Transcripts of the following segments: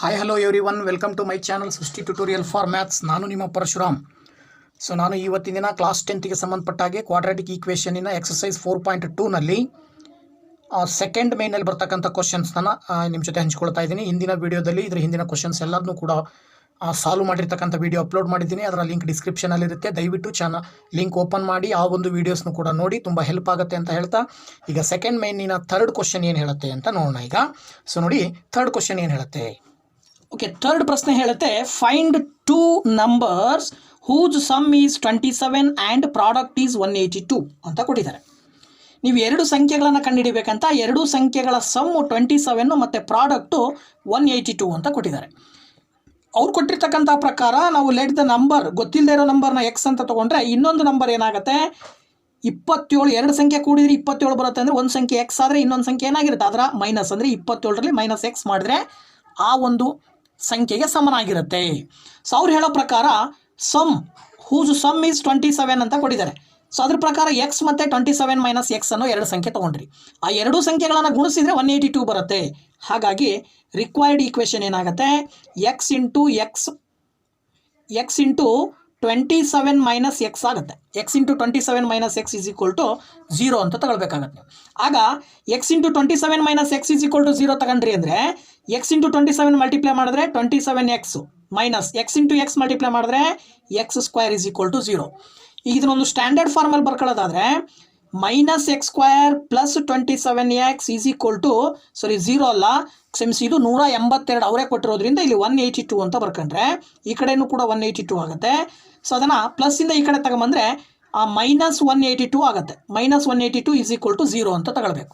Hi hello everyone, welcome to my channel Srishti tutorial for maths. ನಾನು ನಿಮ್ಮ ಪರಶುರಾಮ್. ನಾನು ಇವತ್ತಿನ ದಿನ ಕ್ಲಾಸ್ 10ಗೆ ಸಂಬಂಧಪಟ್ಟ ಹಾಗೆ ಕ್ವಾಡ್ರಾಟಿಕ್ ಈಕ್ವೇಷನಿನ ಎಕ್ಸಸೈಸ್ 4.2ನಲ್ಲಿ ಸೆಕೆಂಡ್ ಮೇನಲ್ಲಿ ಬರ್ತಕ್ಕಂಥ ಕ್ವಶನ್ಸ್ನ ನಿಮ್ಮ ಜೊತೆ ಹಂಚ್ಕೊಳ್ತಾ ಇದ್ದೀನಿ. ಹಿಂದಿನ ವೀಡಿಯೋದಲ್ಲಿ ಇದರ ಹಿಂದಿನ ಕ್ವಶನ್ಸ್ ಎಲ್ಲದನ್ನೂ ಕೂಡ ಸಾಲ್ವ್ ಮಾಡಿರ್ತಕ್ಕಂಥ ವೀಡಿಯೋ ಅಪ್ಲೋಡ್ ಮಾಡಿದ್ದೀನಿ. ಅದರ ಲಿಂಕ್ ಡಿಸ್ಕ್ರಿಪ್ಷನಲ್ಲಿರುತ್ತೆ. ದಯವಿಟ್ಟು ಲಿಂಕ್ ಓಪನ್ ಮಾಡಿ ಆ ಒಂದು ವೀಡಿಯೋಸ್ನು ಕೂಡ ನೋಡಿ, ತುಂಬ ಹೆಲ್ಪ್ ಆಗುತ್ತೆ ಅಂತ ಹೇಳ್ತಾ ಈಗ ಸೆಕೆಂಡ್ ಮೇನಿನ ಥರ್ಡ್ ಕ್ವಶನ್ ಏನು ಹೇಳುತ್ತೆ ಅಂತ ನೋಡೋಣ ಈಗ. ನೋಡಿ, ಥರ್ಡ್ ಕ್ವಶನ್ ಏನು ಹೇಳುತ್ತೆ? ಓಕೆ, ಥರ್ಡ್ ಪ್ರಶ್ನೆ ಹೇಳುತ್ತೆ, find two numbers whose sum is 27 and product is 182 ಅಂತ ಕೊಟ್ಟಿದ್ದಾರೆ. ನೀವು ಎರಡು ಸಂಖ್ಯೆಗಳನ್ನು ಕಂಡುಹಿಡಿಬೇಕಂತ. ಎರಡು ಸಂಖ್ಯೆಗಳ ಸಮ್ಮು 27 ಮತ್ತು ಪ್ರಾಡಕ್ಟು 182 ಅಂತ ಕೊಟ್ಟಿದ್ದಾರೆ. ಅವ್ರು ಕೊಟ್ಟಿರ್ತಕ್ಕಂಥ ಪ್ರಕಾರ ನಾವು ಲೆಟ್ ದ ನಂಬರ್, ಗೊತ್ತಿಲ್ಲದೆ ಇರೋ ನಂಬರ್ನ ಎಕ್ಸ್ ಅಂತ ತೊಗೊಂಡ್ರೆ ಇನ್ನೊಂದು ನಂಬರ್ ಏನಾಗುತ್ತೆ 27, ಎರಡು ಸಂಖ್ಯೆ ಕೂಡಿದ್ರೆ 27 ಬರುತ್ತೆ. ಅಂದರೆ ಒಂದು ಸಂಖ್ಯೆ ಎಕ್ಸ್ ಆದರೆ ಇನ್ನೊಂದು ಸಂಖ್ಯೆ ಏನಾಗಿರುತ್ತೆ ಅದರ ಮೈನಸ್, ಅಂದರೆ 27ರಲ್ಲಿ ಮೈನಸ್ ಎಕ್ಸ್ ಮಾಡಿದ್ರೆ ಆ ಒಂದು ಸಂಖ್ಯೆಗೆ ಸಮನಾಗಿರುತ್ತೆ. ಸೊ ಅವ್ರು ಹೇಳೋ ಪ್ರಕಾರ ಸಮ್ ಹೂಸ್ ಸಮ್ ಈಸ್ 27 ಅಂತ ಕೊಟ್ಟಿದ್ದಾರೆ. ಸೊ ಅದ್ರ ಪ್ರಕಾರ ಎಕ್ಸ್ ಮತ್ತು 27 ಮೈನಸ್ ಎಕ್ಸ್ ಅನ್ನೋ ಎರಡು ಸಂಖ್ಯೆ ತೊಗೊಂಡ್ರಿ. ಆ ಎರಡೂ ಸಂಖ್ಯೆಗಳನ್ನು ಗುಣಿಸಿದರೆ 182 ಬರುತ್ತೆ. ಹಾಗಾಗಿ ರಿಕ್ವೈರ್ಡ್ ಈಕ್ವೇಷನ್ ಏನಾಗುತ್ತೆ, ಎಕ್ಸ್ ಇಂಟು 27 ಮೈನಸ್ ಎಕ್ಸ್ ಆಗುತ್ತೆ. X into 27 minus X is equal to 0 ಅಂತ ತಗೊಳ್ಬೇಕಾಗತ್ತೆ ನೀವು. ಆಗ X into 27 minus X is equal to 0 ತಗೊಂಡ್ರಿ ಅಂದರೆ ಎಕ್ಸ್ ಇಂಟು 27 ಮಲ್ಟಿಪ್ಲೈ ಮಾಡಿದ್ರೆ 27 X minus X into X multiply ಮಾಡಿದ್ರೆ X square is equal to 0. ಈಗ ಇದನ್ನೊಂದು ಸ್ಟ್ಯಾಂಡರ್ಡ್ ಫಾರ್ಮಲ್ಲಿ ಬರ್ಕೊಳ್ಳೋದಾದರೆ minus X square plus 27 X is equal to 0 ಅಲ್ಲ, ಕ್ಷಮಿಸಿ, ಇದು 182 ಅವರೇ ಕೊಟ್ಟಿರೋದ್ರಿಂದ ಇಲ್ಲಿ 182 ಅಂತ ಬರ್ಕೊಂಡ್ರೆ ಈ ಕಡೆಯೂ ಕೂಡ 182 ಆಗುತ್ತೆ. ಸೊ ಅದನ್ನು ಪ್ಲಸ್ಸಿಂದ ಈ ಕಡೆ ತಗೊಂಬಂದರೆ ಮೈನಸ್ 182 ಆಗುತ್ತೆ. ಮೈನಸ್ 182 ಈಸ್ ಈಕ್ವಲ್ ಟು 0 ಅಂತ ತಗೊಳ್ಬೇಕು.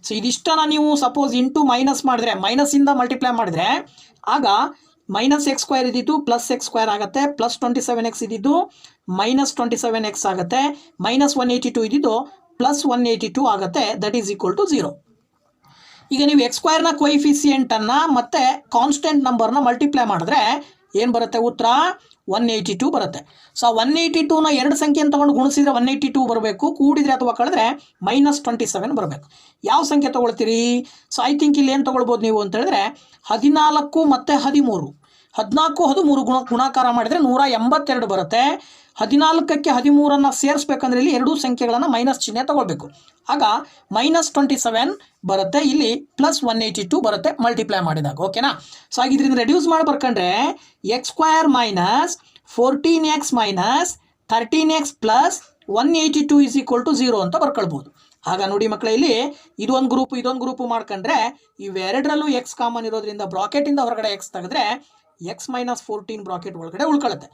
ಸೊ ಇದಿಷ್ಟನ್ನು ನೀವು ಸಪೋಸ್ ಇಂಟು ಮೈನಸ್ ಮಾಡಿದ್ರೆ, ಮೈನಸ್ಸಿಂದ ಮಲ್ಟಿಪ್ಲೈ ಮಾಡಿದ್ರೆ ಆಗ ಮೈನಸ್ ಎಕ್ಸ್ ಸ್ಕ್ವೇರ್ ಇದ್ದಿದ್ದು ಪ್ಲಸ್ ಎಕ್ಸ್ ಸ್ಕ್ವೇರ್ ಆಗುತ್ತೆ, ಪ್ಲಸ್ 27 ಎಕ್ಸ್ ಇದ್ದಿದ್ದು ಮೈನಸ್ 27 ಎಕ್ಸ್ ಆಗುತ್ತೆ, ಮೈನಸ್ 182 ಇದ್ದಿದ್ದು ಪ್ಲಸ್ 182 ಆಗುತ್ತೆ. That is equal to 0. ಈಗ ನೀವು ಎಕ್ಸ್ ಸ್ಕ್ವೇರ್ನ ಕೊಯಿಫಿಸಿಯೆಂಟನ್ನು ಮತ್ತು ಕಾನ್ಸ್ಟೆಂಟ್ ನಂಬರ್ನ ಮಲ್ಟಿಪ್ಲೈ ಮಾಡಿದ್ರೆ ಏನು ಬರುತ್ತೆ ಉತ್ತರ 182 ಬರುತ್ತೆ. ಸೊ 182ನ ಎರಡು ಸಂಖ್ಯೆಯನ್ನು ತೊಗೊಂಡು ಗುಣಿಸಿದ್ರೆ 182 ಬರಬೇಕು, ಕೂಡಿದರೆ ಅಥವಾ ಕಳೆದ್ರೆ ಮೈನಸ್ 27 ಬರಬೇಕು. ಯಾವ ಸಂಖ್ಯೆ ತೊಗೊಳ್ತೀರಿ? ಸೊ ಐ ಥಿಂಕ್ ಇಲ್ಲಿ ಏನು ತೊಗೊಳ್ಬೋದು ನೀವು ಅಂತ ಹೇಳಿದ್ರೆ 14 ಮತ್ತು 13. 14, 13 ಗುಣಾಕಾರ ಮಾಡಿದರೆ 182 ಬರುತ್ತೆ. 14ಕ್ಕೆ 13ಅನ್ನು ಸೇರಿಸ್ಬೇಕಂದ್ರೆ ಇಲ್ಲಿ ಎರಡೂ ಸಂಖ್ಯೆಗಳನ್ನು ಮೈನಸ್ ಚಿಹ್ನೆ ತೊಗೊಳ್ಬೇಕು. ಆಗ ಮೈನಸ್ 27 ಬರುತ್ತೆ, ಇಲ್ಲಿ ಪ್ಲಸ್ 182 ಬರುತ್ತೆ ಮಲ್ಟಿಪ್ಲೈ ಮಾಡಿದಾಗ. ಓಕೆನಾ? ಸೊ ಹಾಗೆ ಇದರಿಂದ ರೆಡ್ಯೂಸ್ ಮಾಡಿ ಬರ್ಕೊಂಡ್ರೆ X square minus 14x minus 13x plus 182 is equal to 0 ಅಂತ ಬರ್ಕೊಳ್ಬೋದು. ಆಗ ನೋಡಿ ಮಕ್ಕಳೇ, ಇಲ್ಲಿ ಇದೊಂದು ಗ್ರೂಪು ಮಾಡ್ಕೊಂಡ್ರೆ ಇವೆರಡರಲ್ಲೂ ಎಕ್ಸ್ ಕಾಮನ್ ಇರೋದ್ರಿಂದ ಬ್ರಾಕೆಟಿಂದ ಹೊರಗಡೆ ಎಕ್ಸ್ ತೆಗೆದ್ರೆ ಎಕ್ಸ್ ಮೈನಸ್ 14 ಬ್ರಾಕೆಟ್ ಒಳಗಡೆ ಉಳ್ಕೊಳ್ಳುತ್ತೆ.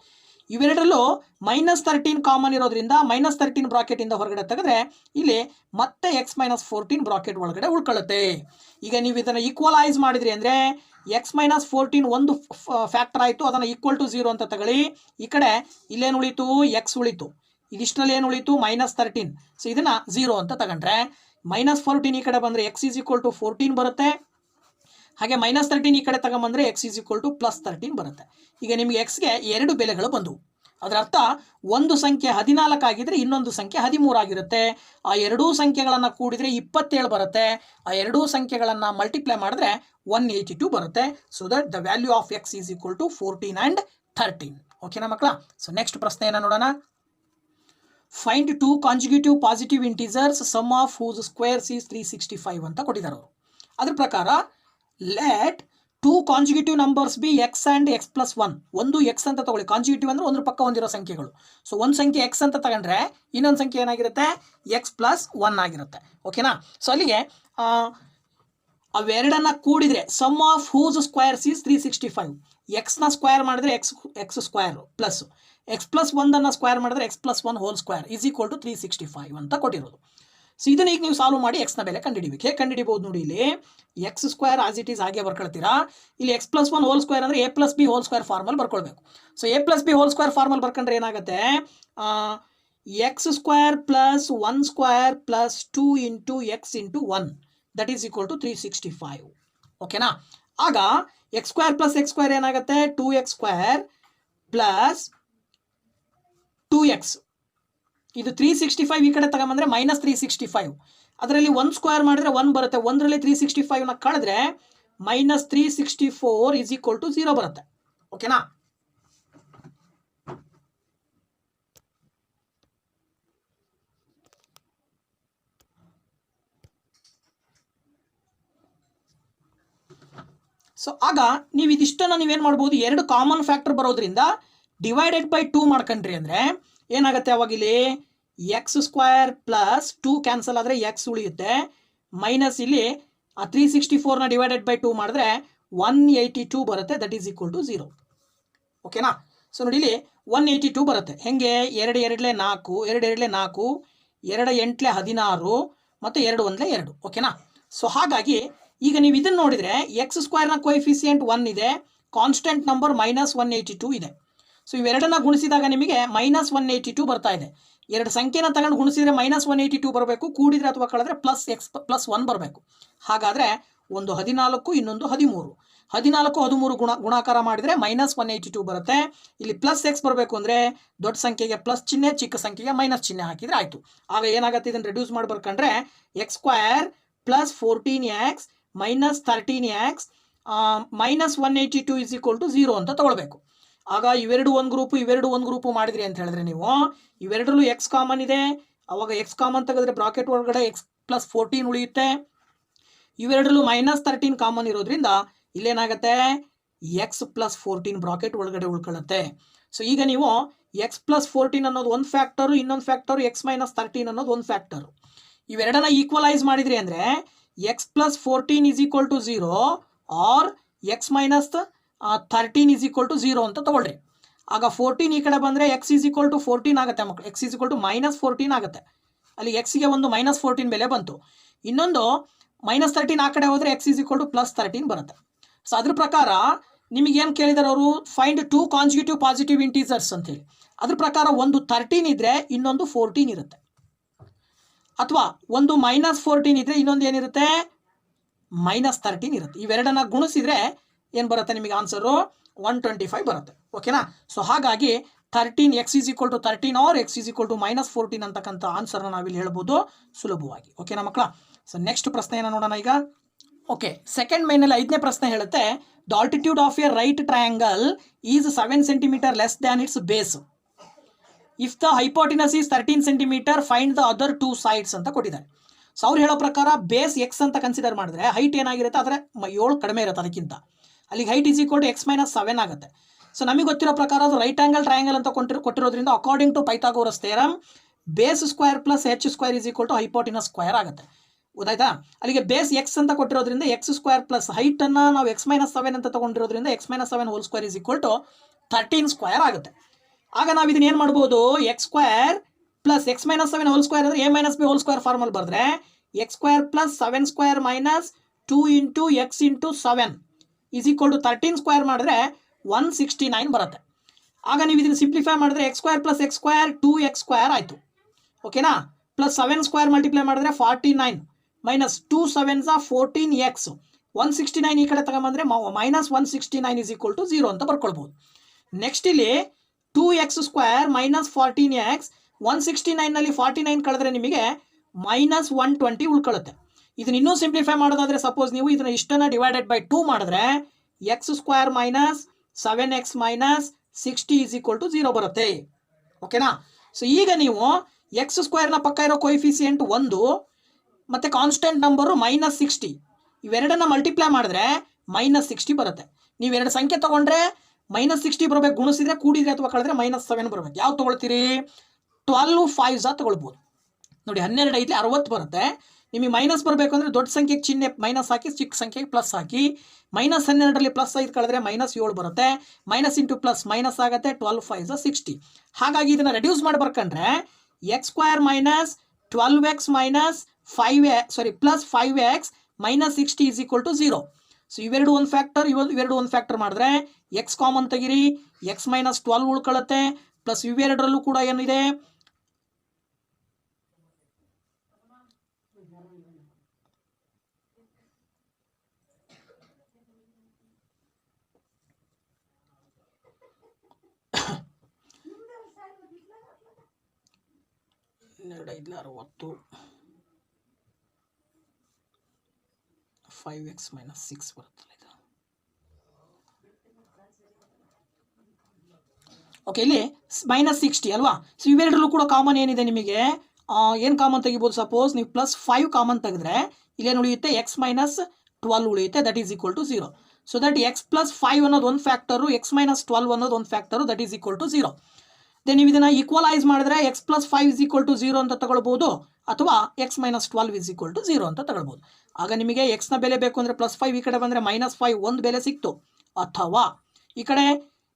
ಇವೆರಡರಲ್ಲೂ ಮೈನಸ್ 13 ಕಾಮನ್ ಇರೋದ್ರಿಂದ ಮೈನಸ್ 13 ಬ್ರಾಕೆಟಿಂದ ಹೊರಗಡೆ ತೆಗೆದ್ರೆ ಇಲ್ಲಿ ಮತ್ತೆ ಎಕ್ಸ್ ಮೈನಸ್ 14 ಬ್ರಾಕೆಟ್ ಒಳಗಡೆ ಉಳ್ಕೊಳ್ಳುತ್ತೆ. ಈಗ ನೀವು ಇದನ್ನು ಈಕ್ವಲೈಸ್ ಮಾಡಿದ್ರಿ ಅಂದರೆ ಎಕ್ಸ್ ಮೈನಸ್ 14 ಒಂದು ಫ್ಯಾಕ್ಟರ್ ಆಯಿತು, ಅದನ್ನು ಈಕ್ವಲ್ ಟು 0 ಅಂತ ತಗೊಳ್ಳಿ. ಈ ಕಡೆ ಇಲ್ಲೇನು ಉಳಿತು, ಎಕ್ಸ್ ಉಳಿತು. ಇದಿಷ್ಟರಲ್ಲಿ ಏನು ಉಳಿತು, ಮೈನಸ್ 13. ಸೊ ಇದನ್ನು 0 ಅಂತ ತಗೊಂಡ್ರೆ ಮೈನಸ್ 14 ಈ ಕಡೆ ಬಂದರೆ ಎಕ್ಸ್ ಈಸ್ ಈಕ್ವಲ್ ಟು 14 ಬರುತ್ತೆ. ಹಾಗೆ ಮೈನಸ್ 13 ಈ ಕಡೆ ತಗೊಂಬಂದರೆ X is equal to plus 13 ಬರುತ್ತೆ. ಈಗ ನಿಮಗೆ ಎಕ್ಸ್ಗೆ ಎರಡು ಬೆಲೆಗಳು ಬಂದವು. ಅದರ ಅರ್ಥ ಒಂದು ಸಂಖ್ಯೆ 14 ಆಗಿದ್ರೆ ಇನ್ನೊಂದು ಸಂಖ್ಯೆ 13 ಆಗಿರುತ್ತೆ. ಆ ಎರಡೂ ಸಂಖ್ಯೆಗಳನ್ನು ಕೂಡಿದರೆ 27 ಬರುತ್ತೆ. ಆ ಎರಡೂ ಸಂಖ್ಯೆಗಳನ್ನು ಮಲ್ಟಿಪ್ಲೈ ಮಾಡಿದ್ರೆ 182 ಬರುತ್ತೆ. So that the value of X is equal to 14 and 13. ಓಕೆನಾ ಮಕ್ಕಳ? ಸೊ ನೆಕ್ಸ್ಟ್ ಪ್ರಶ್ನೆಯನ್ನು ನೋಡೋಣ. Find two consecutive positive integers sum of whose squares is 365 ಅಂತ ಕೊಟ್ಟಿದ್ದಾರೆ ಅವರು. ಅದ್ರ ಪ್ರಕಾರ let two consecutive numbers be X and X plus 1. ಒಂದು ಎಕ್ಸ್ ಅಂತ ತಗೊಳ್ಳಿ. ಕಾಂಜುಗೇಟಿವ್ ಅಂದರೆ ಒಂದ್ರ ಪಕ್ಕ ಹೊಂದಿರೋ ಸಂಖ್ಯೆಗಳು. ಸೊ ಒಂದು ಸಂಖ್ಯೆ ಎಕ್ಸ್ ಅಂತ ತಗೊಂಡ್ರೆ ಇನ್ನೊಂದು ಸಂಖ್ಯೆ ಏನಾಗಿರುತ್ತೆ, ಎಕ್ಸ್ ಪ್ಲಸ್ 1 ಆಗಿರುತ್ತೆ. ಓಕೆನಾ? ಸೊ ಅಲ್ಲಿಗೆ ಅವೆರಡನ್ನು ಕೂಡಿದರೆ sum of whose squares is 365. ಎಕ್ಸ್ನ ಸ್ಕ್ವೇರ್ ಮಾಡಿದ್ರೆ X square plus X plus 1 square ಮಾಡಿದ್ರೆ X plus 1 whole square is equal to 365 ಅಂತ ಕೊಟ್ಟಿರೋದು. ಸೊ ಇದನ್ನ ಈಗ ನೀವು ಸಾಲ್ವ್ ಮಾಡಿ ಎಕ್ಸ್ನ ಬೆಲೆ ಕಂಡುಹಿಡಿಬೇಕು. ಹೇಗೆ ಕಂಡುಹಿಡಿಬೋದು ನೋಡಿ, ಇಲ್ಲಿ X square as it is ಹಾಗೆ ಬರ್ಕೊಳ್ತೀರಾ. ಇಲ್ಲಿ ಎಕ್ಸ್ ಪ್ಲಸ್ 1 ಹೋಲ್ ಸ್ಕ್ವೇರ್ ಅಂದರೆ A plus B whole square ಫಾರ್ಮಲ್ಲಿ ಬರ್ಕೊಳ್ಬೇಕು. So A plus B whole square ಫಾರ್ಮಲ್ಲಿ ಬರ್ಕೊಂಡ್ರೆ ಏನಾಗುತ್ತೆ, X square plus 1 square plus 2 into X into 1 that is equal to 365. ಓಕೆನಾ? ಆಗ X square plus X square ಏನಾಗುತ್ತೆ, 2x square plus 2x. ಇದು 365 ಈ ಕಡೆ ತಗೊಂಬಂದರೆ ಮೈನಸ್ 365. ಅದರಲ್ಲಿ 1 ಸ್ಕ್ವೇರ್ ಮಾಡಿದ್ರೆ 1 ಬರುತ್ತೆ. 1ರಲ್ಲಿ 365ನ ಕಳೆದ್ರೆ ಮೈನಸ್ 364 ಇಸ್ ಈಕ್ವಲ್ ಟು 0 ಬರುತ್ತೆ. ಓಕೆನಾ? ಸೊ ಆಗ ನೀವು ಇದಿಷ್ಟನ್ನು ನೀವೇನು ಮಾಡ್ಬೋದು, ಎರಡು ಕಾಮನ್ ಫ್ಯಾಕ್ಟರ್ ಬರೋದ್ರಿಂದ ಡಿವೈಡೆಡ್ ಬೈ 2 ಮಾಡ್ಕೊಂಡ್ರಿ ಅಂದರೆ ಏನಾಗುತ್ತೆ, ಅವಾಗ ಇಲ್ಲಿ ಎಕ್ಸ್ ಸ್ಕ್ವೇರ್ ಪ್ಲಸ್ 2 ಕ್ಯಾನ್ಸಲ್ ಆದರೆ ಎಕ್ಸ್ ಉಳಿಯುತ್ತೆ, ಮೈನಸ್ ಇಲ್ಲಿ ಆ 364ನ ಡಿವೈಡೆಡ್ ಬೈ 2 ಮಾಡಿದ್ರೆ 182 ಬರುತ್ತೆ, ದಟ್ ಈಸ್ ಈಕ್ವಲ್ ಟು 0. ಓಕೆನಾ? ಸೊ ನೋಡಿ ಇಲ್ಲಿ 182 ಬರುತ್ತೆ. ಹೆಂಗೆ? 2 2 4, 2 2 4, 2 8 16 ಮತ್ತು 2 1 2. ಓಕೆನಾ? ಸೊ ಹಾಗಾಗಿ ಈಗ ನೀವು ಇದನ್ನು ನೋಡಿದರೆ ಎಕ್ಸ್ ಸ್ಕ್ವೇರ್ನ ಕೊಯಿಫಿಸಿಯೆಂಟ್ 1 ಇದೆ, ಕಾನ್ಸ್ಟೆಂಟ್ ನಂಬರ್ ಮೈನಸ್ 182 ಇದೆ. ಸೊ ಇವೆರಡನ್ನ ಗುಣಿಸಿದಾಗ ನಿಮಗೆ ಮೈನಸ್ 182 ಬರ್ತಾ ಇದೆ. ಎರಡು ಸಂಖ್ಯೆನ ತಗೊಂಡು ಗುಣಿಸಿದರೆ ಮೈನಸ್ 182 ಬರಬೇಕು, ಕೂಡಿದ್ರೆ ಅಥವಾ ಕಳೆದ್ರೆ +1 ಬರಬೇಕು. ಹಾಗಾದರೆ ಒಂದು 14, ಇನ್ನೊಂದು 13. 14 13 ಗುಣಾಕಾರ ಮಾಡಿದರೆ ಮೈನಸ್ 182 ಬರುತ್ತೆ. ಇಲ್ಲಿ +x ಬರಬೇಕು ಅಂದರೆ ದೊಡ್ಡ ಸಂಖ್ಯೆಗೆ ಪ್ಲಸ್ ಚಿಹ್ನೆ, ಚಿಕ್ಕ ಸಂಖ್ಯೆಗೆ ಮೈನಸ್ ಚಿಹ್ನೆ ಹಾಕಿದರೆ ಆಯಿತು. ಆಗ ಏನಾಗುತ್ತೆ, ಇದನ್ನು ರೆಡ್ಯೂಸ್ ಮಾಡಿ ಬರ್ಕೊಂಡ್ರೆ X square plus 14x minus 13x minus 182 is equal to 0 ಅಂತ ತೊಗೊಳ್ಬೇಕು. ಆಗ ಇವೆರಡು ಒಂದು ಗ್ರೂಪು, ಇವೆರಡು ಒಂದು ಗ್ರೂಪು ಮಾಡಿದ್ರಿ ಅಂತ ಹೇಳಿದ್ರೆ ನೀವು ಇವೆರಡರಲ್ಲೂ ಎಕ್ಸ್ ಕಾಮನ್ ಇದೆ, ಅವಾಗ ಎಕ್ಸ್ ಕಾಮನ್ ತೆಗೆದ್ರೆ ಬ್ರಾಕೆಟ್ ಒಳಗಡೆ ಎಕ್ಸ್ ಪ್ಲಸ್ 14 ಉಳಿಯುತ್ತೆ. ಇವೆರಡರಲ್ಲೂ ಮೈನಸ್ 13 ಕಾಮನ್ ಇರೋದ್ರಿಂದ ಇಲ್ಲೇನಾಗುತ್ತೆ, ಎಕ್ಸ್ ಪ್ಲಸ್ 14 ಬ್ರಾಕೆಟ್ ಒಳಗಡೆ ಉಳ್ಕೊಳ್ಳುತ್ತೆ. ಸೊ ಈಗ ನೀವು ಎಕ್ಸ್ ಪ್ಲಸ್ 14 ಅನ್ನೋದು ಒಂದು ಫ್ಯಾಕ್ಟರು, ಇನ್ನೊಂದು ಫ್ಯಾಕ್ಟರು ಎಕ್ಸ್ ಮೈನಸ್ 13 ಅನ್ನೋದು ಒಂದು ಫ್ಯಾಕ್ಟರು. ಇವೆರಡನ್ನ ಈಕ್ವಲೈಸ್ ಮಾಡಿದ್ರಿ ಅಂದರೆ x plus 14 is equal to 0 or x minus 13 is equal to 0 ಅಂತ ತಗೊಳ್ರಿ. ಆಗ 14 ಈ ಕಡೆ ಬಂದರೆ ಎಕ್ಸ್ ಈಸ್ ಈಕ್ವಲ್ ಟು 14 ಆಗುತ್ತೆ ಮಕ್ಕಳು, x is equal to minus 14 ಆಗುತ್ತೆ. ಅಲ್ಲಿ ಎಕ್ಸ್ಗೆ ಒಂದು ಮೈನಸ್ 14 ಬೆಲೆ ಬಂತು, ಇನ್ನೊಂದು ಮೈನಸ್ 13 ಆ ಕಡೆ ಹೋದರೆ x is equal to plus 13 ಬರುತ್ತೆ. ಸೊ ಅದ್ರ ಪ್ರಕಾರ ನಿಮಗೇನು ಕೇಳಿದಾರೆ ಅವರು, ಫೈಂಡ್ 2 ಕಾನ್ಸಿಕ್ಯೂಟಿವ್ ಪಾಸಿಟಿವ್ ಇಂಟೀಜರ್ಸ್ ಅಂತೇಳಿ. ಅದ್ರ ಪ್ರಕಾರ ಒಂದು 13 ಇದ್ದರೆ ಇನ್ನೊಂದು 14 ಇರುತ್ತೆ, ಅಥವಾ ಒಂದು ಮೈನಸ್ 14 ಇದ್ದರೆ ಇನ್ನೊಂದು ಏನಿರುತ್ತೆ, ಮೈನಸ್ 13 ಇರುತ್ತೆ. ಇವೆರಡನ್ನ ಗುಣಿಸಿದರೆ ಏನು ಬರುತ್ತೆ ನಿಮಗೆ ಆನ್ಸರು 125 ಬರುತ್ತೆ. ಓಕೆನಾ? ಸೊ ಹಾಗಾಗಿ 13 x is equal to 13 or x is equal to minus 14 ಅಂತಕ್ಕಂಥ ಆನ್ಸರ್ನ ನಾವಿಲ್ಲಿ ಹೇಳ್ಬೋದು ಸುಲಭವಾಗಿ. ಓಕೆನಾ ಮಕ್ಕಳ? ಸೊ ನೆಕ್ಸ್ಟ್ ಪ್ರಶ್ನೆಯನ್ನು ನೋಡೋಣ ಈಗ. ಓಕೆ, ಸೆಕೆಂಡ್ ಮೇನಲ್ಲಿ 5ನೇ ಪ್ರಶ್ನೆ ಹೇಳುತ್ತೆ, the altitude of a right triangle is 7 centimetre less than its base. If the hypotenuse is 13 centimetre find the other 2 sides ಅಂತ ಕೊಟ್ಟಿದ್ದಾರೆ. ಸೊ ಅವ್ರು ಹೇಳೋ ಪ್ರಕಾರ ಬೇಸ್ ಎಕ್ಸ್ ಅಂತ ಕನ್ಸಿಡರ್ ಮಾಡಿದ್ರೆ ಹೈಟ್ ಏನಾಗಿರುತ್ತೆ, ಆದರೆ 7 ಕಡಿಮೆ ಇರುತ್ತೆ ಅದಕ್ಕಿಂತ. ಅಲ್ಲಿಗೆ height is equal to x minus 7 ಆಗುತ್ತೆ. ಸೊ ನಮಗೆ ಗೊತ್ತಿರೋ ಪ್ರಕಾರ ಅದು ರೈಟ್ ಆಂಗಲ್ ಟ್ರಯಾಂಗಲ್ ಅಂತ ಕೊಟ್ಟಿರೋದ್ರಿಂದ according to Pythagoras theorem base square plus H square is equal to hypotenuse square ಆಗುತ್ತೆ. ಗೊತ್ತಾಯ್ತಾ? ಅಲ್ಲಿಗೆ ಬೇಸ್ ಎಕ್ಸ್ ಅಂತ ಕೊಟ್ಟಿರೋದ್ರಿಂದ ಎಕ್ಸ್ ಸ್ಕ್ವೇರ್ ಪ್ಲಸ್ ಹೈಟನ್ನು ನಾವು ಎಕ್ಸ್ ಮೈನಸ್ 7 ಅಂತ ತೊಗೊಂಡಿರೋದ್ರಿಂದ X minus 7 whole square is equal to 13 square ಆಗುತ್ತೆ. ಆಗ ನಾವು ಇದನ್ನ ಏನು ಮಾಡ್ಬೋದು, X square plus X minus 7 whole square ಅಂದರೆ A minus B whole square formula ಬರೆದ್ರೆ X square plus 7 square minus 2 into X into 7 is equal to 13 square ಮಾಡಿದ್ರೆ 169 ಬರುತ್ತೆ. ಆಗ ನೀವು ಇದನ್ನು ಸಿಂಪ್ಲಿಫೈ ಮಾಡಿದ್ರೆ X square plus X square 2x square ಆಯಿತು. ಓಕೆನಾ? ಪ್ಲಸ್ 7 ಸ್ಕ್ವೇರ್ ಮಲ್ಟಿಪ್ಲೈ ಮಾಡಿದ್ರೆ 49 ಮೈನಸ್ 2 7s 14x 169 ಈ ಕಡೆ ತಗೊಂಬಂದರೆ ಮೈನಸ್ 169 ಈಸ್ ಈಕ್ವಲ್ ಟು 0 ಅಂತ ಬರ್ಕೊಳ್ಬೋದು. ನೆಕ್ಸ್ಟ್ ಇಲ್ಲಿ 2x ಸ್ಕ್ವೇರ್ ಮೈನಸ್ 14x 169ನಲ್ಲಿ 49 ಕಳೆದ್ರೆ ನಿಮಗೆ ಮೈನಸ್ 120 ಉಳ್ಕೊಳ್ಳುತ್ತೆ. ಇದನ್ನ ಇನ್ನೂ ಸಿಂಪ್ಲಿಫೈ ಮಾಡೋದಾದರೆ ಸಪೋಸ್ ನೀವು ಇದನ್ನು ಇಷ್ಟನ್ನು ಡಿವೈಡೆಡ್ ಬೈ 2 ಮಾಡಿದ್ರೆ X square minus 7x minus 60 is equal to 0 ಬರುತ್ತೆ. ಓಕೆನಾ? ಸೊ ಈಗ ನೀವು ಎಕ್ಸ್ ಸ್ಕ್ವೇರ್ನ ಪಕ್ಕ ಇರೋ ಕೊಯಿಫಿಸಿಯೆಂಟ್ 1 ಮತ್ತು ಕಾನ್ಸ್ಟೆಂಟ್ ನಂಬರು ಮೈನಸ್ 60 ಇವೆರಡನ್ನ ಮಲ್ಟಿಪ್ಲೈ ಮಾಡಿದ್ರೆ ಮೈನಸ್ 60 ಬರುತ್ತೆ. ನೀವು ಎರಡು ಸಂಖ್ಯೆ ತೊಗೊಂಡ್ರೆ ಮೈನಸ್ 60 ಬರಬೇಕು, ಗುಣಿಸಿದ್ರೆ ಕೂಡಿದ್ರೆ ಅಥವಾ ಕಳೆದ್ರೆ ಮೈನಸ್ 7 ಬರಬೇಕು. ಯಾವ್ದು ತೊಗೊಳ್ತೀರಿ? 12 5s ತೊಗೊಳ್ಬೋದು. ನೋಡಿ 12 ಐತ್ಲಿ 60 ಬರುತ್ತೆ. ನಿಮಗೆ ಮೈನಸ್ ಬರಬೇಕು ಅಂದರೆ ದೊಡ್ಡ ಸಂಖ್ಯೆಗೆ ಚಿಹ್ನೆ ಮೈನಸ್ ಹಾಕಿ, ಚಿಕ್ಕ ಸಂಖ್ಯೆಗೆ ಪ್ಲಸ್ ಹಾಕಿ. ಮೈನಸ್ 12ರಲ್ಲಿ ಪ್ಲಸ್ 5 ಕಳೆದ್ರೆ ಮೈನಸ್ 7 ಬರುತ್ತೆ. ಮೈನಸ್ ಇಂಟು ಪ್ಲಸ್ ಮೈನಸ್ ಆಗುತ್ತೆ. 12 5s 60. ಹಾಗಾಗಿ ಇದನ್ನು ರೆಡ್ಯೂಸ್ ಮಾಡಿ ಬರ್ಕೊಂಡ್ರೆ X square minus 12x minus plus 5x minus 60 is equal to 0. So ಇವೆರಡು ಒಂದು ಫ್ಯಾಕ್ಟರ್, ಇವೆರಡು ಒಂದು ಫ್ಯಾಕ್ಟರ್ ಮಾಡಿದ್ರೆ ಎಕ್ಸ್ ಕಾಮನ್ ತೆಗಿರಿ, ಎಕ್ಸ್ ಮೈನಸ್ 12 ಉಳ್ಕೊಳ್ಳುತ್ತೆ. ಪ್ಲಸ್ ಇವೆರಡರಲ್ಲೂ ಕೂಡ ಏನಿದೆ, ಎರಡು 5 60 5x ಮೈನಸ್ 6 ಬರುತ್ತಲ್ಲ. ಓಕೆ, ಇಲ್ಲಿ -60 ಅಲ್ವಾ. ಸೊ ಇವೆರಡರಲ್ಲೂ ಕೂಡ ಕಾಮನ್ ಏನಿದೆ ನಿಮಗೆ, ಏನು ಕಾಮನ್ ತೆಗಿಬೋದು? ಸಪೋಸ್ ನೀವು +5 ಕಾಮನ್ ತೆಗೆದ್ರೆ ಇಲ್ಲೇನು ಉಳಿಯುತ್ತೆ? x-12 ಉಳಿಯುತ್ತೆ, that is equal to 0. So that x+5 ಅನ್ನೋದು ಒಂದು ಫ್ಯಾಕ್ಟರು, x-12 ಅನ್ನೋದು ಒಂದು factor, that is equal to 0. Then ನೀವು ಇದನ್ನು ಈಕ್ವಲೈಸ್ ಮಾಡಿದ್ರೆ x+5 ಇಸ್ ಈಕ್ವಲ್ ಟು 0 ಅಂತ ತಗೊಳ್ಬೋದು, ಅಥವಾ x-12 ಇಸ್ ಈಕ್ವಲ್ ಟು 0 ಅಂತ ತಗೊಳ್ಬೋದು. ಆಗ ನಿಮಗೆ ಎಕ್ಸ್ನ ಬೆಲೆ ಬೇಕು ಅಂದರೆ +5 ಈ ಕಡೆ ಬಂದರೆ -5 ಒಂದು ಬೆಲೆ ಸಿಕ್ತು, ಅಥವಾ ಈ ಕಡೆ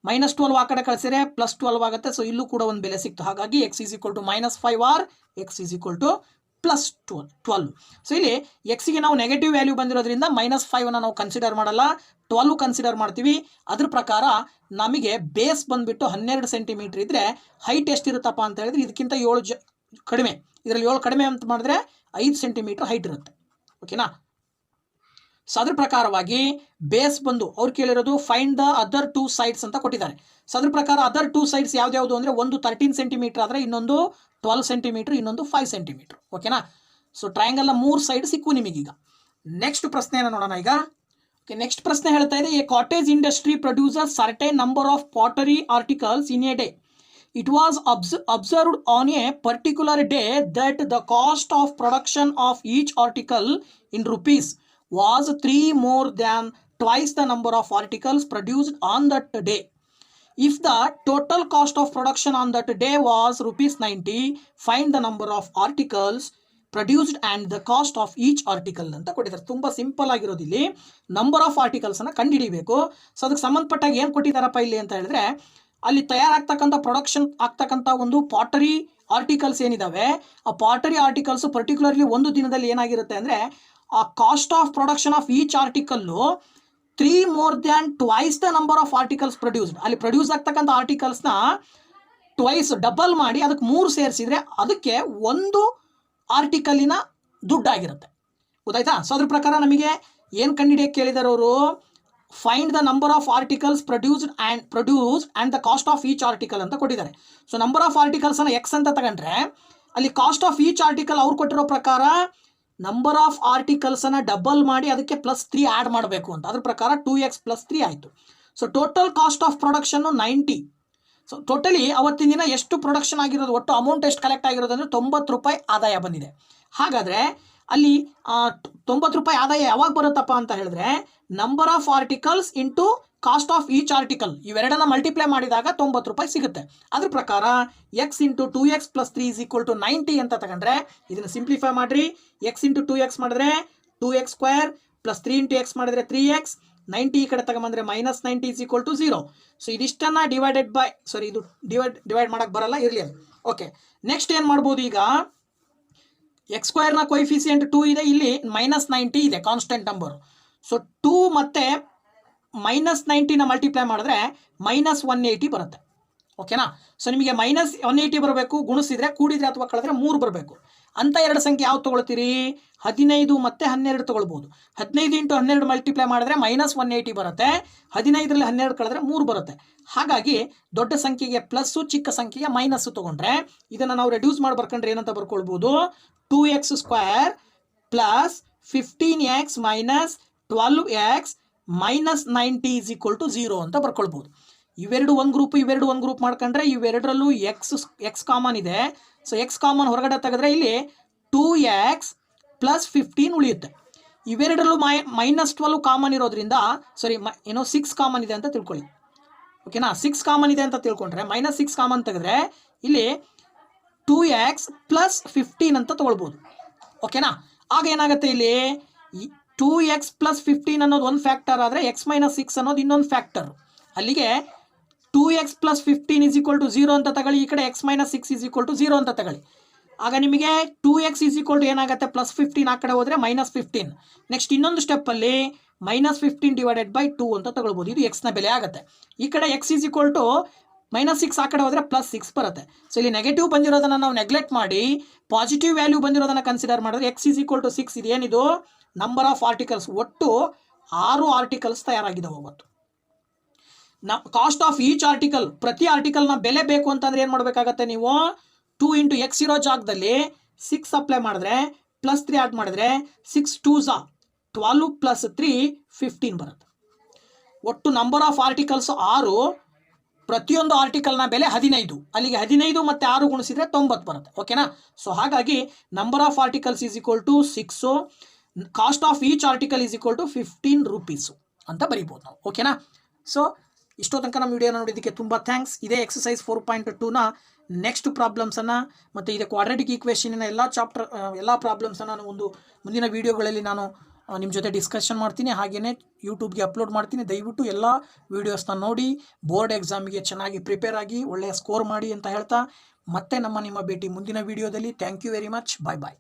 -12 ಆ ಕಡೆ ಕಳಿಸಿದ್ರೆ +12 ಆಗುತ್ತೆ. ಸೊ ಇಲ್ಲೂ ಕೂಡ ಒಂದು ಬೆಲೆ ಸಿಕ್ತು. ಹಾಗಾಗಿ x is equal to -5 or x is equal to +12. So ಇಲ್ಲಿ ಎಕ್ಸ್ಗೆ ನಾವು ನೆಗೆಟಿವ್ ವ್ಯಾಲ್ಯೂ ಬಂದಿರೋದ್ರಿಂದ -5 ನಾವು ಕನ್ಸಿಡರ್ ಮಾಡಲ್ಲ, 12 ಕನ್ಸಿಡರ್ ಮಾಡ್ತೀವಿ. ಅದ್ರ ಪ್ರಕಾರ ನಮಗೆ ಬೇಸ್ ಬಂದುಬಿಟ್ಟು 12 ಸೆಂಟಿಮೀಟರ್ ಇದ್ದರೆ ಹೈಟ್ ಎಷ್ಟಿರುತ್ತಪ್ಪ ಅಂತ ಹೇಳಿದ್ರೆ ಇದಕ್ಕಿಂತ 7 ಕಡಿಮೆ, ಇದರಲ್ಲಿ 7 ಕಡಿಮೆ ಅಂತ ಮಾಡಿದ್ರೆ 5 ಸೆಂಟಿಮೀಟರ್ ಹೈಟ್ ಇರುತ್ತೆ. ಓಕೆನಾ? ಸೊ ಅದ್ರ ಪ್ರಕಾರವಾಗಿ ಬೇಸ್ ಬಂದು ಅವ್ರು ಕೇಳಿರೋದು ಫೈಂಡ್ ದ ಅದರ್ 2 ಸೈಡ್ಸ್ ಅಂತ ಕೊಟ್ಟಿದ್ದಾರೆ. ಸೊ ಅದ್ರ ಪ್ರಕಾರ ಅದರ್ 2 ಸೈಡ್ಸ್ ಯಾವ್ದು ಅಂದರೆ ಒಂದು 13 ಸೆಂಟಿಮೀಟರ್ ಆದರೆ ಇನ್ನೊಂದು 12 ಸೆಂಟಿಮೀಟರ್, ಇನ್ನೊಂದು 5 ಸೆಂಟಿಮೀಟರ್. ಓಕೆನಾ? ಸೊ ಟ್ರಯಾಂಗಲ್ನ 3 ಸೈಡ್ ಸಿಕ್ಕು ನಿಮಗೀಗ. ನೆಕ್ಸ್ಟ್ ಪ್ರಶ್ನೆಯನ್ನು ನೋಡೋಣ ಈಗ. ಓಕೆ, ನೆಕ್ಸ್ಟ್ ಪ್ರಶ್ನೆ ಹೇಳ್ತಾ ಇದೆ, A cottage industry produces certain number of pottery articles in a day. It was observed on a particular day that the cost of production of each article in rupees was 3 more than twice the number of articles produced on that day. If the total cost of production on that day was rupees 90, find the number of articles produced and the cost of each article ಅಂತ ಕೊಟ್ಟಿದ್ದಾರೆ. ತುಂಬ simple ಆಗಿರೋದು, ಇಲ್ಲಿ number of ಆರ್ಟಿಕಲ್ಸನ್ನು ಕಂಡುಹಿಡಿಬೇಕು. So ಅದಕ್ಕೆ ಸಂಬಂಧಪಟ್ಟಾಗ ಏನು ಕೊಟ್ಟಿದ್ದಾರಪ್ಪ ಇಲ್ಲಿ ಅಂತ ಹೇಳಿದ್ರೆ, ಅಲ್ಲಿ ತಯಾರಾಗ್ತಕ್ಕಂಥ ಪ್ರೊಡಕ್ಷನ್ ಆಗ್ತಕ್ಕಂಥ ಒಂದು ಪಾಟರಿ ಆರ್ಟಿಕಲ್ಸ್ ಏನಿದಾವೆ, ಆ ಪಾಟರಿ ಆರ್ಟಿಕಲ್ಸ್ ಪರ್ಟಿಕ್ಯುಲರ್ಲಿ ಒಂದು ದಿನದಲ್ಲಿ ಏನಾಗಿರುತ್ತೆ ಅಂದರೆ, ಆ cost of production of each article 3 more than twice the number of articles produced. ಅಲ್ಲಿ ಪ್ರೊಡ್ಯೂಸ್ ಆಗ್ತಕ್ಕಂಥ ಆರ್ಟಿಕಲ್ಸ್ನ ಟ್ವೈಸ್ ಡಬಲ್ ಮಾಡಿ ಅದಕ್ಕೆ 3 ಸೇರಿಸಿದ್ರೆ ಅದಕ್ಕೆ ಒಂದು ಆರ್ಟಿಕಲಿನ ದುಡ್ಡಾಗಿರುತ್ತೆ. ಗೊತ್ತಾಯ್ತಾ? ಸೊ ಅದ್ರ ಪ್ರಕಾರ ನಮಗೆ ಏನು ಕಂಡುಹಿಡಿಯಕ್ಕೆ ಕೇಳಿದಾರೆ ಅವರು, find the number of articles produced and the cost of each article ಅಂತ ಕೊಟ್ಟಿದ್ದಾರೆ. ಸೊ ನಂಬರ್ ಆಫ್ ಆರ್ಟಿಕಲ್ಸನ್ನು ಎಕ್ಸ್ ಅಂತ ತಗೊಂಡ್ರೆ ಅಲ್ಲಿ ಕಾಸ್ಟ್ ಆಫ್ ಈಚ್ ಆರ್ಟಿಕಲ್ ಅವ್ರು ಕೊಟ್ಟಿರೋ ಪ್ರಕಾರ ನಂಬರ್ ಆಫ್ ಆರ್ಟಿಕಲ್ಸನ್ನು ಡಬಲ್ ಮಾಡಿ ಅದಕ್ಕೆ +3 ಆ್ಯಡ್ ಮಾಡಬೇಕು ಅಂತ. ಅದ್ರ ಪ್ರಕಾರ 2x + 3 ಆಯಿತು. So total cost of production 90. So totally ಅವತ್ತಿನ ದಿನ ಎಷ್ಟು ಪ್ರೊಡಕ್ಷನ್ ಆಗಿರೋದು, ಒಟ್ಟು ಅಮೌಂಟ್ ಎಷ್ಟು ಕಲೆಕ್ಟ್ ಆಗಿರೋದು ಅಂದರೆ 90 ರೂಪಾಯಿ ಆದಾಯ ಬಂದಿದೆ. ಹಾಗಾದರೆ ಅಲ್ಲಿ 90 ರೂಪಾಯಿ ಆದಾಯ ಯಾವಾಗ ಬರುತ್ತಪ್ಪ ಅಂತ ಹೇಳಿದ್ರೆ, number of articles into cost of each article ಇವೆರಡನ್ನ ಮಲ್ಟಿಪ್ಲೈ ಮಾಡಿದಾಗ 90 ರೂಪಾಯಿ ಸಿಗುತ್ತೆ. ಅದ್ರ ಪ್ರಕಾರ x into 2x + 3 is equal to 90 ಅಂತ ತಗೊಂಡ್ರೆ, ಇದನ್ನು ಸಿಂಪ್ಲಿಫೈ ಮಾಡಿರಿ. x ಇಂಟು 2x ಮಾಡಿದ್ರೆ 2x² + 3 ಇಂಟು x ಮಾಡಿದ್ರೆ 3x, 90 ಈ ಕಡೆ ತಗೊಂಬಂದ್ರೆ -90 ಈಸ್ ಈಕ್ವಲ್ ಟು 0. ಸೊ ಇದಿಷ್ಟನ್ನು ಇದು ಡಿವೈಡ್ ಮಾಡೋಕ್ಕೆ ಬರಲ್ಲ, ಇರಲಿ ಅದು. ಓಕೆ, ನೆಕ್ಸ್ಟ್ ಏನು ಮಾಡ್ಬೋದು ಈಗ, x² ಕೊಯಿಫಿಸಿಯೆಂಟ್ 2 ಇದೆ, ಇಲ್ಲಿ -90 ಇದೆ ಕಾನ್ಸ್ಟೆಂಟ್ ನಂಬರು. ಸೊ 2 ಮತ್ತು -90ನ ಮಲ್ಟಿಪ್ಲೈ ಮಾಡಿದ್ರೆ -180 ಬರುತ್ತೆ. ಓಕೆನಾ? ಸೊ ನಿಮಗೆ -180 ಬರಬೇಕು, ಗುಣಿಸಿದ್ರೆ ಕೂಡಿದ್ರೆ ಅಥವಾ ಕಳೆದ್ರೆ 3 ಬರಬೇಕು. ಅಂತ ಎರಡು ಸಂಖ್ಯೆ ಯಾವ್ದು ತೊಗೊಳ್ತೀರಿ? 15 ಮತ್ತು 12 ತೊಗೊಳ್ಬೋದು. 15 ಇಂಟು 12 ಮಲ್ಟಿಪ್ಲೈ ಮಾಡಿದ್ರೆ -180 ಬರುತ್ತೆ. 15ರಲ್ಲಿ 12 ಕಳೆದ್ರೆ 3 ಬರುತ್ತೆ. ಹಾಗಾಗಿ ದೊಡ್ಡ ಸಂಖ್ಯೆಗೆ ಪ್ಲಸ್ಸು, ಚಿಕ್ಕ ಸಂಖ್ಯೆಗೆ ಮೈನಸ್ಸು ತೊಗೊಂಡ್ರೆ ಇದನ್ನು ನಾವು ರೆಡ್ಯೂಸ್ ಮಾಡಿ ಬರ್ಕೊಂಡ್ರೆ ಏನಂತ ಬರ್ಕೊಳ್ಬೋದು, 2x² + 15x - 12x - 90 is equal to 0 ಅಂತ ಬರ್ಕೊಳ್ಬೋದು. ಇವೆರಡು ಒಂದು ಗ್ರೂಪ್ ಮಾಡ್ಕೊಂಡ್ರೆ ಇವೆರಡರಲ್ಲೂ ಎಕ್ಸ್ ಕಾಮನ್ ಇದೆ. ಸೊ ಎಕ್ಸ್ ಕಾಮನ್ ಹೊರಗಡೆ ತೆಗೆದ್ರೆ ಇಲ್ಲಿ 2x + 15 ಉಳಿಯುತ್ತೆ. ಇವೆರಡರಲ್ಲೂ -12 ಕಾಮನ್ ಇರೋದ್ರಿಂದ, 6 ಕಾಮನ್ ಇದೆ ಅಂತ ತಿಳ್ಕೊಳ್ಳಿ. ಓಕೆನಾ? 6 ಕಾಮನ್ ಇದೆ ಅಂತ ತಿಳ್ಕೊಂಡ್ರೆ -6 ಕಾಮನ್ ತೆಗೆದ್ರೆ ಇಲ್ಲಿ 2x + 15 ಅಂತ ತೊಗೊಳ್ಬೋದು. ಓಕೆನಾ? ಆಗ ಏನಾಗುತ್ತೆ, ಇಲ್ಲಿ 2x + 15 ಅನ್ನೋದು ಒಂದು ಫ್ಯಾಕ್ಟರ್ ಆದರೆ x - 6 ಅನ್ನೋದು ಇನ್ನೊಂದು ಫ್ಯಾಕ್ಟರ್. ಅಲ್ಲಿಗೆ 2x + 15 ಈಸ್ ಈಕ್ವಲ್ ಟು 0 ಅಂತ ತಗೊಳ್ಳಿ, ಈ ಕಡೆ x - 6 ಈಸ್ ಈಕ್ವಲ್ ಟು 0 ಅಂತ ತಗೊಳ್ಳಿ. ಆಗ ನಿಮಗೆ 2x ಈಸ್ ಈಕ್ವಲ್ ಟು ಏನಾಗುತ್ತೆ, +15 ಆ ಕಡೆ ಹೋದರೆ -15. ನೆಕ್ಸ್ಟ್ ಇನ್ನೊಂದು ಸ್ಟೆಪ್ಪಲ್ಲಿ -15 ಡಿವೈಡೆಡ್ ಬೈ 2 ಅಂತ ತಗೊಳ್ಬೋದು. ಇದು ಎಕ್ಸ್ನ ಬೆಲೆ ಆಗುತ್ತೆ. ಈ ಕಡೆ x ಈಸ್ ಈಕ್ವಲ್ ಟು -6 ಆ ಕಡೆ ಹೋದರೆ +6 ಬರುತ್ತೆ. ಸೊ ಇಲ್ಲಿ ನೆಗೆಟಿವ್ ಬಂದಿರೋದನ್ನು ನಾವು ನೆಗ್ಲೆಕ್ಟ್ ಮಾಡಿ ಪಾಸಿಟಿವ್ ವ್ಯಾಲ್ಯೂ ಬಂದಿರೋದನ್ನು ಕನ್ಸಿಡರ್ ಮಾಡಿದ್ರೆ x ಈಸ್ ಈಕ್ವಲ್ ಟು 6. ಇದೇನಿದು ನಂಬರ್ ಆಫ್ ಆರ್ಟಿಕಲ್ಸ್, ಒಟ್ಟು 6 ಆರ್ಟಿಕಲ್ಸ್ ತಯಾರಾಗಿದ್ದಾವೆ ಅವತ್ತು. ಕಾಸ್ಟ್ ಆಫ್ ಈಚ್ ಆರ್ಟಿಕಲ್, ಪ್ರತಿ ಆರ್ಟಿಕಲ್ನ ಬೆಲೆ ಬೇಕು ಅಂತಂದ್ರೆ ಏನು ಮಾಡಬೇಕಾಗತ್ತೆ, ನೀವು 2 ಇಂಟು x ಇರೋ ಜಾಗದಲ್ಲಿ 6 ಅಪ್ಲೈ ಮಾಡಿದ್ರೆ +3 ಆ್ಯಡ್ ಮಾಡಿದ್ರೆ 6 2s 12 + 3 15 ಬರುತ್ತೆ. ಒಟ್ಟು ನಂಬರ್ ಆಫ್ ಆರ್ಟಿಕಲ್ಸ್ 6, ಪ್ರತಿಯೊಂದು ಆರ್ಟಿಕಲ್ನ ಬೆಲೆ 15, ಅಲ್ಲಿಗೆ 15 ಮತ್ತು 6 ಗುಣಿಸಿದ್ರೆ 90 ಬರುತ್ತೆ. ಓಕೆನಾ? ಸೊ ಹಾಗಾಗಿ number of articles is equal to 6, cost of each article is equal to 15 rupees ಅಂತ ಬರೀಬೋದು ನಾವು. ಓಕೆನಾ? ಸೊ ಇಷ್ಟೋ ತನಕ ನಮ್ಮ ವಿಡಿಯೋನ ನೋಡಿದ್ದಕ್ಕೆ ತುಂಬ ಥ್ಯಾಂಕ್ಸ್. ಇದೇ ಎಕ್ಸಸೈಸ್ 4.2ನ ನೆಕ್ಸ್ಟ್ ಪ್ರಾಬ್ಲಮ್ಸನ್ನು ಮತ್ತು ಇದೇ ಕ್ವಾಡ್ರಾಟಿಕ್ ಈಕ್ವೇಷನ್ನ ಎಲ್ಲ ಪ್ರಾಬ್ಲಮ್ಸನ್ನು ನಾನು ಮುಂದಿನ ವೀಡಿಯೋಗಳಲ್ಲಿ ನಾನು ನಿಮ್ಮ ಜೊತೆ ಡಿಸ್ಕಷನ್ ಮಾಡ್ತೀನಿ. ಹಾಗೆಯೇ ಯೂಟ್ಯೂಬ್ಗೆ ಅಪ್ಲೋಡ್ ಮಾಡ್ತೀನಿ. ದಯವಿಟ್ಟು ಎಲ್ಲ ವೀಡಿಯೋಸ್ನ ನೋಡಿ ಬೋರ್ಡ್ ಎಕ್ಸಾಮಿಗೆ ಚೆನ್ನಾಗಿ ಪ್ರಿಪೇರ್ ಆಗಿ ಒಳ್ಳೆಯ ಸ್ಕೋರ್ ಮಾಡಿ ಅಂತ ಹೇಳ್ತಾ ಮತ್ತೆ ನಿಮ್ಮ ಭೇಟಿ ಮುಂದಿನ ವೀಡಿಯೋದಲ್ಲಿ. Thank you very much. Bye bye.